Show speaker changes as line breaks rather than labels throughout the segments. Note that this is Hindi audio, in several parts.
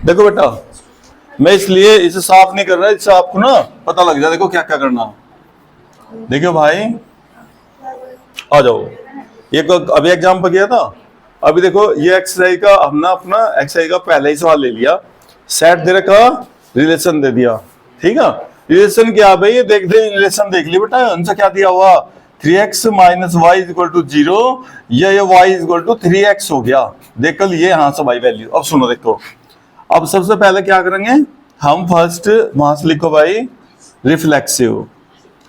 देखो बेटा, मैं इसलिए इसे साफ नहीं कर रहा, इससे आपको ना पता लग जाए देखो क्या क्या करना। देखियो भाई, आ जाओ, ये अभी एग्जाम पर गया था। अभी देखो ये एक्सरसाइज का हमने अपना एक्सरसाइज का पहले ही सवाल ले लिया, सेट दे रखा, रिलेशन दे दिया, ठीक है। रिलेशन क्या भाई, ये देख दे, रिलेशन देख लिया बेटा, आंसर क्या दिया हुआ, 3x minus y is equal to 0, या ये y is equal to 3x हो गया। देख कर लिए यहाँ से भाई वैल्यू। अब सुनो देखो, अब सबसे पहले क्या करेंगे हम, फर्स्ट वहां से लिखो भाई रिफ्लेक्सिव,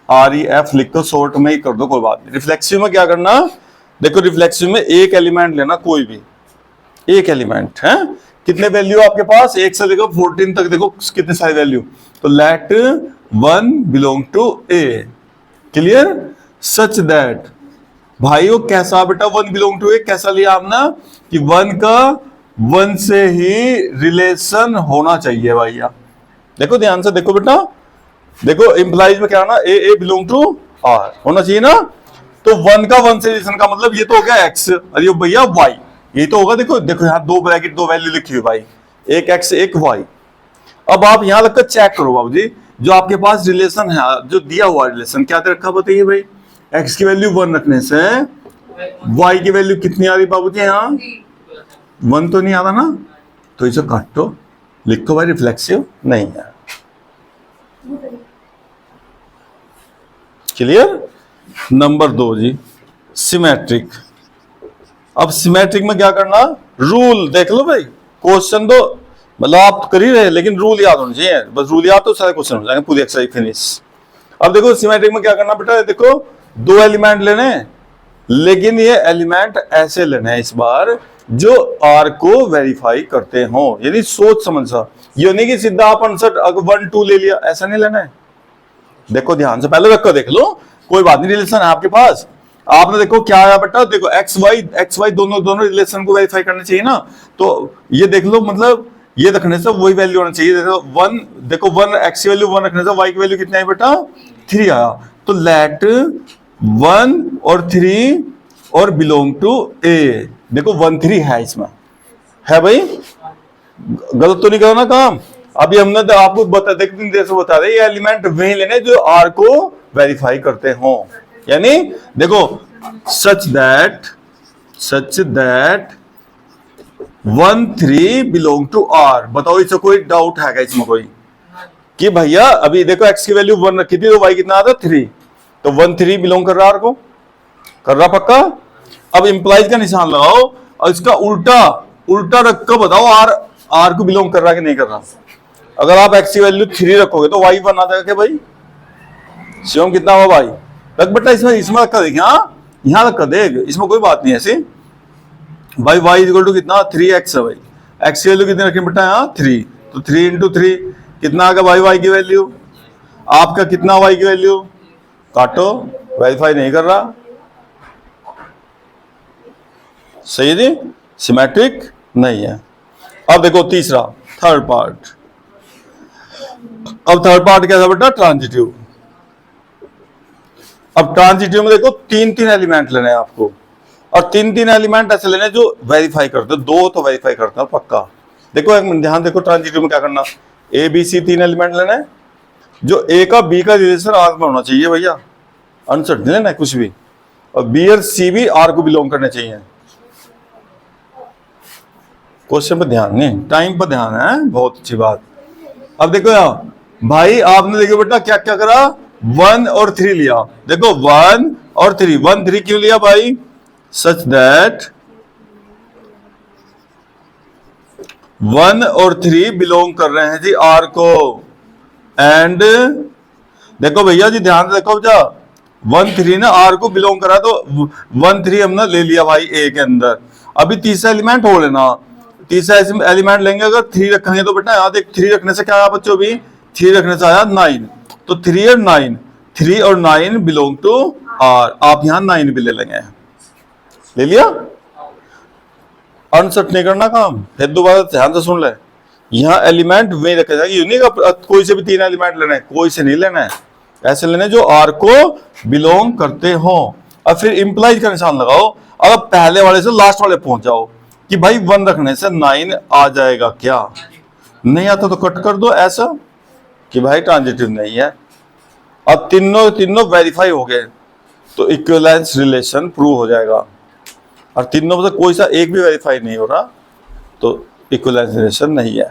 REF लिख दो, शॉर्ट में ही कर दो, कोई बात नहीं। रिफ्लेक्सिव में क्या करना, देखो रिफ्लेक्सिव में एक एलिमेंट लेना, कोई भी एक एलिमेंट है। कितने वैल्यू आपके पास, 1 से लेकर 14 तक, देखो कितने सारे वैल्यू। तो let 1 belong to A, clear, such that, भाई वो कैसा बेटा 1 बिलोंग टू A कैसा लिया हमने, कि 1 का 1 से ही रिलेशन होना चाहिए भैया। देखो ध्यान से देखो बेटा, देखो इंप्लाइज में क्या ना, ए बिलोंग टू R होना चाहिए ना। तो 1 का 1 से रिलेशन का मतलब ये तो हो गया x, और ये भैया y, ये तो होगा। देखो देखो यहाँ दो ब्रैकेट, दो वैल्यू लिखी हुई भाई, एक x एक y। अब आप यहाँ लगकर चेक करो बाबूजी, जो आपके पास रिलेशन है, जो दिया हुआ रिलेशन क्या रखा बताइए भाई, x की वैल्यू 1 रखने से y की वैल्यू कितनी आ रही बाबूजी, यहाँ 1 तो नहीं आ रहा ना, तो इसे काटो, लिखो भाई रिफ्लेक्सिव नहीं है। क्लियर। नंबर 2 जी, सिमेट्रिक। अब सिमेट्रिक में क्या करना, रूल देख लो भाई, क्वेश्चन तो मतलब आप कर ही रहे, लेकिन रूल याद होना चाहिए, बस रूल याद तो सारे क्वेश्चन हो जाएंगे, पूरी एक्सरसाइज फिनिश। अब देखो सिमेट्रिक में क्या करना बेटा, देखो 2 एलिमेंट लेने, लेकिन ये एलिमेंट ऐसे लेने हैं इस बार जो R को वेरीफाई करते हो, यानी सोच समझ सा, ये नहीं कि सीधा आप आंसर 1 2 ले लिया, ऐसा नहीं लेना है। देखो ध्यान से पहले रखकर देख लो, कोई बात नहीं, रिलेशन है आपके पास, आपने देखो क्या आया बेटा, देखो एक्स वाई दोनों रिलेशन को वेरीफाई करना चाहिए ना। तो ये देख लो, मतलब ये रखने से वही वैल्यू होना चाहिए। देखो 1, देखो 1 एक्स की वैल्यू 1 रखने से वाई की वैल्यू कितनी आई बेटा, 3 आया। तो लेट 1 और 3 और बिलोंग टू A, देखो 1 3 है इसमें, है भाई, गलत तो नहीं करो ना काम। अभी हमने तो आपको बता रहे, ये एलिमेंट वही लेने जो R को वेरीफाई करते हो, यानी देखो such that 1 3 belong to R। बताओ इससे कोई डाउट है क्या इसमें कोई, कि भैया अभी देखो x की वैल्यू 1 रखी थी, तो y कितना आता 3, तो 1 3 बिलोंग कर रहा R को, कर रहा पक्का। अब इंप्लाइज का निशान लगाओ और इसका उल्टा रख कर बताओ R को बिलोंग कर रहा है कि नहीं कर रहा। अगर आप x की वैल्यू 3 रखोगे तो y 1 आ जाएगा क्या भाई, शिवम कितना हुआ भाई, रख बेटा इसमें रखा देख, यहाँ रखा देख, इसमें कोई बात नहीं ऐसी भाई। y इक्वल टू कितना 3x है भाई, x की वैल्यू कितनी रखी बेटा यहाँ 3, तो 3 इंटू 3 कितना आ गया भाई y की वैल्यू, आपका कितना y की वैल्यू, काटो, वेरीफाई नहीं कर रहा, सही है जी, सिमेट्रिक नहीं है। अब देखो तीसरा, थर्ड पार्ट। अब थर्ड पार्ट क्या था बेटा, ट्रांजिटिव। अब ट्रांजिटिव में देखो 3 एलिमेंट लेने हैं आपको, और 3 एलिमेंट ऐसे लेने जो वेरीफाई करते, 2 तो वेरीफाई करते हैं पक्का। देखो ध्यान देखो, ट्रांजिटिव में क्या करना, A B C 3 एलिमेंट लेने, जो A का B का रिलेशन R में होना चाहिए भैया, आंसर नहीं लेना है कुछ भी, और B और C भी R को बिलोंग करने चाहिए। क्वेश्चन पर ध्यान नहीं, टाइम पर ध्यान है, बहुत अच्छी बात। अब देखो यार भाई, आपने देखो बेटा क्या क्या करा, 1 और 3 लिया, देखो 1 और 3, 1 3 क्यों लिया भाई, सच दैट 1 और 3 बिलोंग कर रहे हैं जी R को। एंड देखो भैया जी ध्यान से देखो, जा 1 3 ने R को बिलोंग करा, तो 1 3 हमने ले लिया भाई A के अंदर। अभी तीसरा एलिमेंट हो लेना, तीसरा एलिमेंट लेंगे, अगर 3 रखेंगे तो बेटा यहाँ देख, 3 रखने से क्या आया बच्चों, भी 3 रखने से आया 9, तो 3 और 9, 3 और 9 बिलोंग टू R, आप यहाँ 9 भी ले लेंगे, ले लिया, अनसेट नहीं करना काम। फिर दोबारा ध्यान से सुन ले, यहाँ एलिमेंट वही रखे जाएंगे, यूनिक कोई से भी 3 एलिमेंट लेना है, कोई से नहीं लेना है, ऐसे लेने जो R को बिलोंग करते हो। और फिर इंप्लाइज का निशान लगाओ, अगर पहले वाले से लास्ट वाले पहुंच जाओ, कि भाई 1 रखने से 9 आ जाएगा क्या, नहीं आता तो कट कर दो ऐसा कि भाई ट्रांजिटिव नहीं है। अब तीनों तीनों वेरीफाई हो गए तो इक्विवेलेंस रिलेशन प्रूव हो जाएगा, और तीनों में से कोई सा एक भी वेरीफाई नहीं हो रहा तो इक्विवेलेंस रिलेशन नहीं है।